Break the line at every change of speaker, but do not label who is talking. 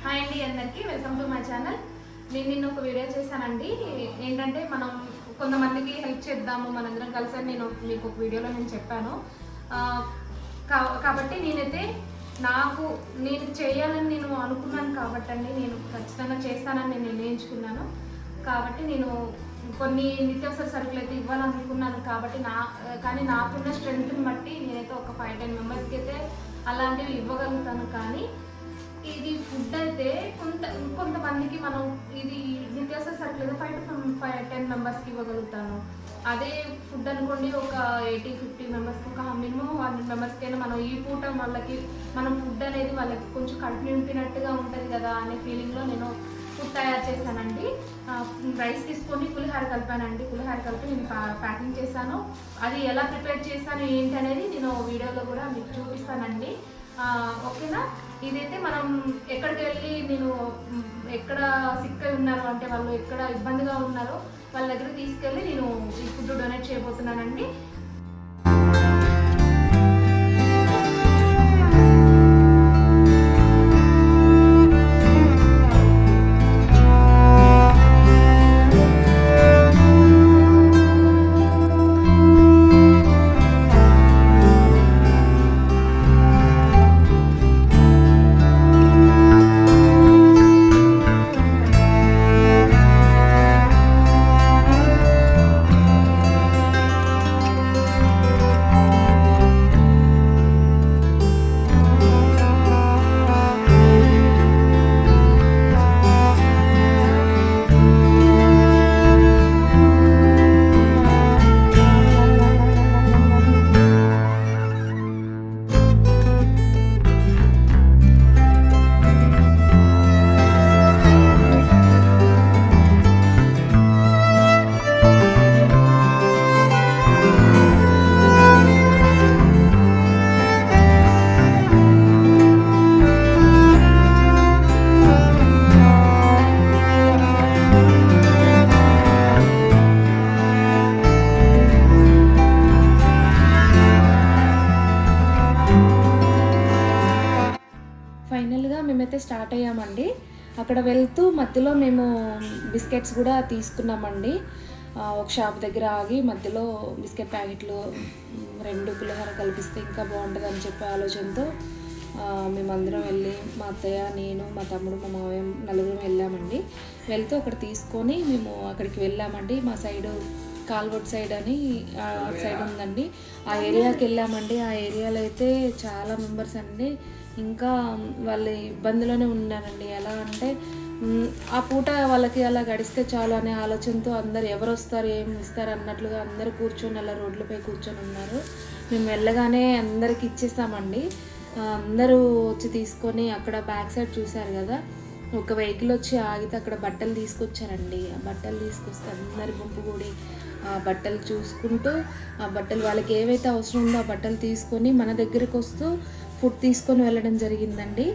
Hi అండి అందరికీ welcome to my channel. నేను నిన్న ఒక వీడియో చేశానండి. ఏంటంటే మనం కొంతమందికి హెల్ప్ చేద్దాము మనందరం కలిసి అని నేను మీకు ఒక వీడియోలో నేను చెప్పాను. కాబట్టి నేనైతే నేను చేయాలని నేను అనుకున్నాను కాబట్టి అండి నేను ఖచ్చితంగా చేస్తానని నేను నిర్ణయించుకున్నాను. కాబట్టి నేను కొన్ని నిత్యావసర సరుకులు అయితే ఇవ్వాలనుకున్నాను. కాబట్టి కానీ నాకున్న స్ట్రెంగ్త్ని బట్టి నేనైతే ఒక 5-10 మెంబర్స్కి అయితే అలాంటివి ఇవ్వగలుగుతాను. కానీ ఇది ఫుడ్ అయితే కొంతమందికి మనం ఇది నిత్యావసర సరుకులు 5-10 మెంబర్స్కి ఇవ్వగలుగుతాను. అదే ఫుడ్ అనుకోండి ఒక 80-50 మెంబర్స్కి, ఒక మినిమం 100 మెంబర్స్కి అయినా మనం ఈ పూట వాళ్ళకి మనం ఫుడ్ అనేది వాళ్ళకి కొంచెం కడుపు నింపినట్టుగా ఉంటుంది కదా అనే ఫీలింగ్లో నేను ఫుడ్ తయారు చేశానండి. రైస్ తీసుకొని పులిహార కలిపానండి. పులిహార కలిపి నేను ప్యాకింగ్ చేశాను. అది ఎలా ప్రిపేర్ చేశాను ఏంటి అనేది నేను వీడియోలో కూడా మీకు చూపిస్తానండి. ఓకేనా? ఇదైతే మనం ఎక్కడికి వెళ్ళి నేను ఎక్కడ సిక్ అయి ఉన్నారో అంటే వాళ్ళు ఎక్కడ ఇబ్బందిగా ఉన్నారో వాళ్ళ దగ్గర తీసుకెళ్ళి నేను ఈ ఫుడ్ డొనేట్ చేయబోతున్నానండి. ఫైనల్గా మేమైతే స్టార్ట్ అయ్యామండి. అక్కడ వెళ్తూ మధ్యలో మేము బిస్కెట్స్ కూడా తీసుకున్నామండి. ఒక షాప్ దగ్గర ఆగి మధ్యలో బిస్కెట్ ప్యాకెట్లు 2 పులిహోర కల్పిస్తే ఇంకా బాగుంటుంది అని చెప్పే ఆలోచనతో మేమందరం వెళ్ళి మా అత్తయ్య, నేను, మా తమ్ముడు, మా మావయ్య నలుగురం వెళ్ళామండి. వెళ్తూ అక్కడ తీసుకొని మేము అక్కడికి వెళ్ళామండి. మా సైడు కాల్వట్ సైడ్ అని అటు సైడ్ ఉందండి. ఆ ఏరియాకి వెళ్ళామండి. ఆ ఏరియాలో అయితే చాలా మెంబర్స్ అండి ఇంకా వాళ్ళ ఇబ్బందిలోనే ఉన్నారండి. ఎలా అంటే ఆ పూట వాళ్ళకి అలా గడిస్తే చాలు అనే ఆలోచనతో అందరు ఎవరు వస్తారు ఏం ఇస్తారు అన్నట్లుగా అందరూ కూర్చొని అలా రోడ్లపై కూర్చొని ఉన్నారు. మేము వెళ్ళగానే అందరికి ఇచ్చేస్తామండి. అందరూ వచ్చి తీసుకొని అక్కడ బ్యాక్ సైడ్ చూశారు కదా, ఒక వెహికల్ వచ్చి ఆగితే అక్కడ బట్టలు తీసుకొచ్చారండి. ఆ బట్టలు తీసుకొస్తే అందరి గుంపు కూడి ఆ బట్టలు చూసుకుంటూ ఆ బట్టలు వాళ్ళకి ఏవైతే అవసరం ఉందో ఆ బట్టలు తీసుకొని మన దగ్గరకు వస్తూ ఫుడ్ తీసుకొని వెళ్ళడం జరిగిందండి.